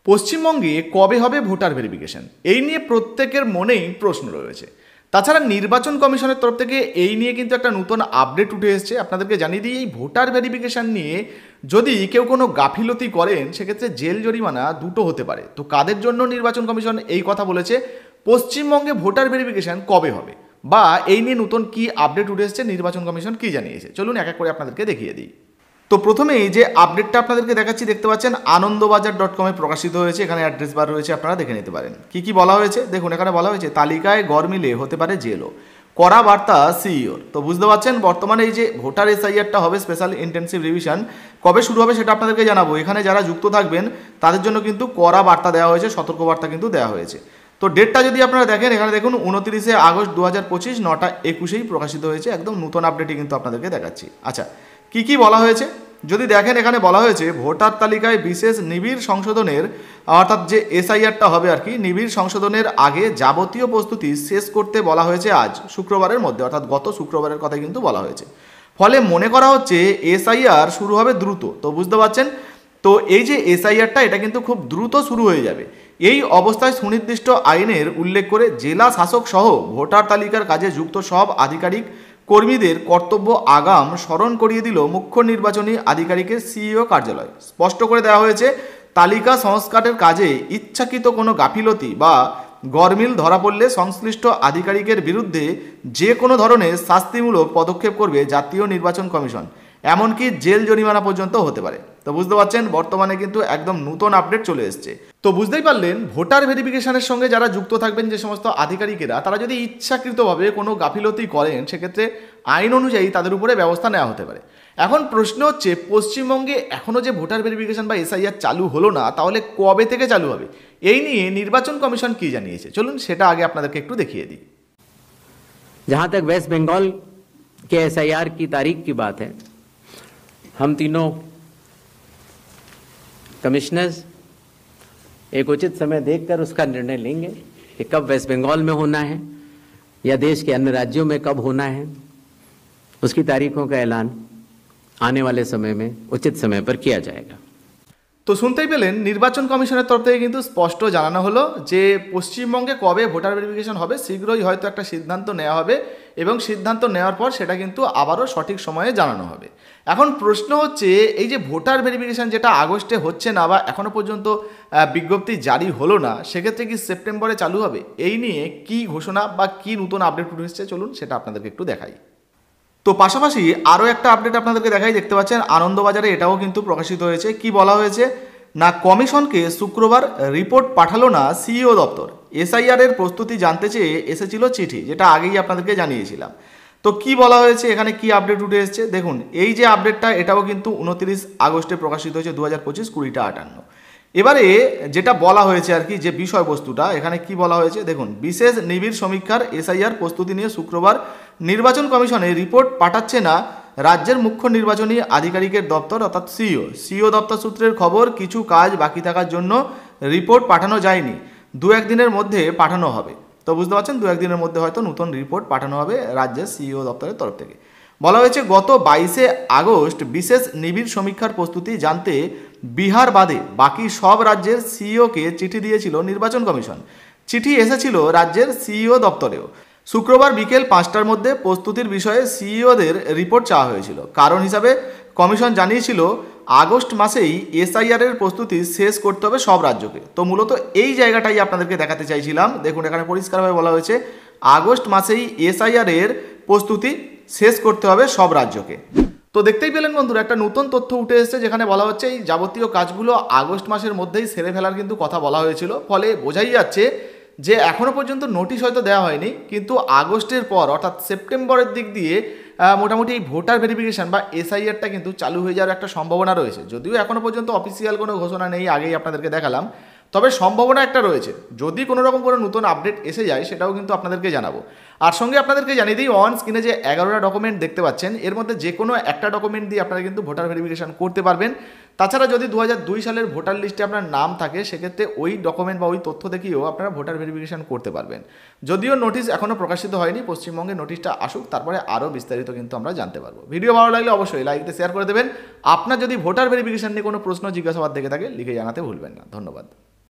পশ্চিমবঙ্গে কবে হবে ভোটার ভেরিফিকেশন, এই নিয়ে প্রত্যেকের মনেই প্রশ্ন রয়েছে। তাছাড়া নির্বাচন কমিশনের তরফ থেকে এই নিয়ে কিন্তু একটা নতুন আপডেট উঠে এসেছে। আপনাদেরকে জানিয়ে দিই, এই ভোটার ভেরিফিকেশন নিয়ে যদি কেউ কোনো গাফিলতি করেন সেক্ষেত্রে জেল জরিমানা দুটো হতে পারে। তো কাদের জন্য নির্বাচন কমিশন এই কথা বলেছে, পশ্চিমবঙ্গে ভোটার ভেরিফিকেশন কবে হবে বা এই নিয়ে নতুন কি আপডেট উঠে এসেছে, নির্বাচন কমিশন কি জানিয়েছে, চলুন এক এক করে আপনাদেরকে দেখিয়ে দিই। তো প্রথমে এই যে আপডেটটা আপনাদেরকে দেখাচ্ছি, দেখতে পাচ্ছেন আনন্দবাজার.com এ প্রকাশিত হয়েছে। এখানে অ্যাড্রেস বার রয়েছে, আপনারা দেখে নিতে পারেন। কি বলা হয়েছে দেখুন, এখানে বলা হয়েছে তালিকায় গড় মিলে হতে পারে জেলও, কড়া বার্তা সিইওর। তো বুঝতে পারছেন বর্তমানে এই যে ভোটার এসআইআরটা হবে, স্পেশাল ইন্টেনসিভ রিভিশন, কবে শুরু হবে সেটা আপনাদেরকে জানাবো। এখানে যারা যুক্ত থাকবেন তাদের জন্য কিন্তু কড়া বার্তা দেওয়া হয়েছে, সতর্ক বার্তা কিন্তু দেওয়া হয়েছে। তো ডেটটা যদি আপনারা দেখেন, এখানে দেখুন 29শে আগস্ট 2025 9:21 প্রকাশিত হয়েছে। একদম নতুন আপডেটই কিন্তু আপনাদেরকে দেখাচ্ছি। আচ্ছা, কি বলা হয়েছে যদি দেখেন, এখানে বলা হয়েছে ভোটার তালিকায় বিশেষ নিবিড় সংশোধনের, অর্থাৎ যে এসআইআরটা হবে আর কি, নিবিড় সংশোধনের আগে যাবতীয় প্রস্তুতি শেষ করতে বলা হয়েছে আজ শুক্রবারের মধ্যে, অর্থাৎ গত শুক্রবারের কথা কিন্তু বলা হয়েছে। ফলে মনে করা হচ্ছে এসআইআর শুরু হবে দ্রুত। তো বুঝতে পারছেন, তো এই যে এসআইআরটা এটা কিন্তু খুব দ্রুত শুরু হয়ে যাবে। এই অবস্থায় সুনির্দিষ্ট আইনের উল্লেখ করে জেলা শাসক সহ ভোটার তালিকার কাজে যুক্ত সব আধিকারিক কর্মীদের কর্তব্য আগাম স্মরণ করিয়ে দিল মুখ্য নির্বাচনী আধিকারিকের সিইও কার্যালয়। স্পষ্ট করে দেওয়া হয়েছে, তালিকা সংস্কারের কাজে ইচ্ছাকৃত কোনো গাফিলতি বা গরমিল ধরা পড়লে সংশ্লিষ্ট আধিকারিকের বিরুদ্ধে যে কোনো ধরনের শাস্তিমূলক পদক্ষেপ করবে জাতীয় নির্বাচন কমিশন, এমনকি জেল জরিমানা পর্যন্ত হতে পারে। তো বুঝতে পারছেন বর্তমানে কিন্তু একদম নতুন আপডেট চলে এসছে। তো বুঝতেই পারলেন, ভোটার ভেরিফিকেশনের সঙ্গে যারা যুক্ত থাকবেন, যে সমস্ত আধিকারিকেরা, তারা যদি ইচ্ছাকৃতভাবে কোনো গাফিলতি করেন সেক্ষেত্রে আইন অনুযায়ী তাদের উপরে ব্যবস্থা নেওয়া হতে পারে। এখন প্রশ্ন হচ্ছে, পশ্চিমবঙ্গে এখনও যে ভোটার ভেরিফিকেশন বা এসআইআর চালু হলো না, তাহলে কবে থেকে চালু হবে, এই নিয়ে নির্বাচন কমিশন কি জানিয়েছে, চলুন সেটা আগে আপনাদেরকে একটু দেখিয়ে দিই। जहाँ तक वेस्ट बंगाल के एसआईआर की तारीख की बात है, हम तीनों कमिश्नर्स एक उचित समय देखकर उसका निर्णय लेंगे कि कब वेस्ट बंगाल में होना है या देश के अन्य राज्यों में कब होना है। उसकी तारीखों का ऐलान आने वाले समय में उचित समय पर किया जाएगा। তো শুনতেই পেলেন, নির্বাচন কমিশনের তরফ থেকে কিন্তু স্পষ্ট জানানো হলো যে পশ্চিমবঙ্গে কবে ভোটার ভেরিফিকেশন হবে, শীঘ্রই হয়তো একটা সিদ্ধান্ত নেওয়া হবে এবং সিদ্ধান্ত নেওয়ার পর সেটা কিন্তু আবারও সঠিক সময়ে জানানো হবে। এখন প্রশ্ন হচ্ছে, এই যে ভোটার ভেরিফিকেশন যেটা আগস্টে হচ্ছে না বা এখনও পর্যন্ত বিজ্ঞপ্তি জারি হলো না, সেক্ষেত্রে কি সেপ্টেম্বরে চালু হবে, এই নিয়ে কি ঘোষণা বা কি নতুন আপডেট উঠে এসেছে, চলুন সেটা আপনাদেরকে একটু দেখাই। তো পাশাপাশি আরও একটা আপডেট আপনাদেরকে দেখাই, দেখতে পাচ্ছেন আনন্দবাজারে এটাও কিন্তু প্রকাশিত হয়েছে। কি বলা হয়েছে না, কমিশনকে শুক্রবার রিপোর্ট পাঠালো না সিইও দপ্তর, এসআইআর এর প্রস্তুতি জানতে চেয়ে এসেছিল চিঠি, যেটা আগেই আপনাদেরকে জানিয়েছিলাম। তো কি বলা হয়েছে, এখানে কি আপডেট উঠে এসেছে দেখুন। এই যে আপডেটটা, এটাও কিন্তু 29 আগস্টে প্রকাশিত হয়েছে, 2025 20:58। এবারে যেটা বলা হয়েছে আর কি, যে বিষয়বস্তুটা এখানে কি বলা হয়েছে দেখুন, বিশেষ নিবিড় সমীক্ষার এসআইআর প্রস্তুতি নিয়ে শুক্রবার নির্বাচন কমিশনে রিপোর্ট পাঠাচ্ছে না রাজ্যের মুখ্য নির্বাচনী আধিকারিকের দপ্তর, অর্থাৎ সিইও দপ্তর সূত্রের খবর, কিছু কাজ বাকি থাকার জন্য রিপোর্ট পাঠানো যায়নি, 2-1 দিনের মধ্যে পাঠানো হবে। তো বুঝতে পারছেন, 2-1 দিনের মধ্যে হয়তো নতুন রিপোর্ট পাঠানো হবে রাজ্যের সিইও দপ্তরের তরফ থেকে। বলা হয়েছে, গত 22শে আগস্ট বিশেষ নিবিড় সমীক্ষার প্রস্তুতি জানতে বিহার বাদে বাকি সব রাজ্যের সিইওকে চিঠি দিয়েছিল নির্বাচন কমিশন। চিঠি এসেছিল রাজ্যের সিইও দপ্তরেও। শুক্রবার বিকেল 5টার মধ্যে প্রস্তুতির বিষয়ে সিইওদের রিপোর্ট চাওয়া হয়েছিল। কারণ হিসাবে কমিশন জানিয়েছিল আগস্ট মাসেই এসআইআর এর প্রস্তুতি শেষ করতে হবে সব রাজ্যকে। তো মূলত এই জায়গাটাই আপনাদেরকে দেখাতে চাইছিলাম। দেখুন, এখানে পরিষ্কারভাবে বলা হয়েছে আগস্ট মাসেই এসআইআর এর প্রস্তুতি শেষ করতে হবে সব রাজ্যকে। তো দেখতেই পেলেন বন্ধুরা, একটা নতুন তথ্য উঠে এসেছে, যেখানে বলা হচ্ছে এই যাবতীয় কাজগুলো আগস্ট মাসের মধ্যেই সেরে ফেলার কিন্তু কথা বলা হয়েছিল। ফলে বোঝাই যাচ্ছে যে এখনও পর্যন্ত নোটিশ হয়তো দেওয়া হয়নি, কিন্তু আগস্টের পর অর্থাৎ সেপ্টেম্বরের দিক দিয়ে মোটামুটি এই ভোটার ভেরিফিকেশন বা এসআইআরটা কিন্তু চালু হয়ে যাওয়ার একটা সম্ভাবনা রয়েছে। যদিও এখনও পর্যন্ত অফিসিয়াল কোনো ঘোষণা নেই, আগেই আপনাদেরকে দেখালাম, তবে সম্ভাবনা একটা রয়েছে। যদি কোনো রকম কোনো নতুন আপডেট এসে যায় সেটাও কিন্তু আপনাদেরকে জানাবো। আর সঙ্গে আপনাদেরকে জানিয়ে দিই, অন স্ক্রিনে যে 11টা ডকুমেন্ট দেখতে পাচ্ছেন, এর মধ্যে যে কোনো একটা ডকুমেন্ট দিয়ে আপনারা কিন্তু ভোটার ভেরিফিকেশন করতে পারবেন। তাছাড়া যদি 2002 সালের ভোটার লিস্টে আপনার নাম থাকে, সেক্ষেত্রে ওই ডকুমেন্ট বা ওই তথ্য দেখিয়েও আপনারা ভোটার ভেরিফিকেশন করতে পারবেন। যদিও নোটিশ এখনও প্রকাশিত হয়নি, পশ্চিমবঙ্গে নোটিশটা আসুক, তারপরে আরও বিস্তারিত কিন্তু আমরা জানতে পারবো। ভিডিও ভালো লাগলে অবশ্যই লাইক দিয়ে শেয়ার করে দেবেন। আপনার যদি ভোটার ভেরিফিকেশন নিয়ে কোনো প্রশ্ন জিজ্ঞাসাবাদ থেকে থাকে, লিখে জানাতে ভুলবেন না। ধন্যবাদ।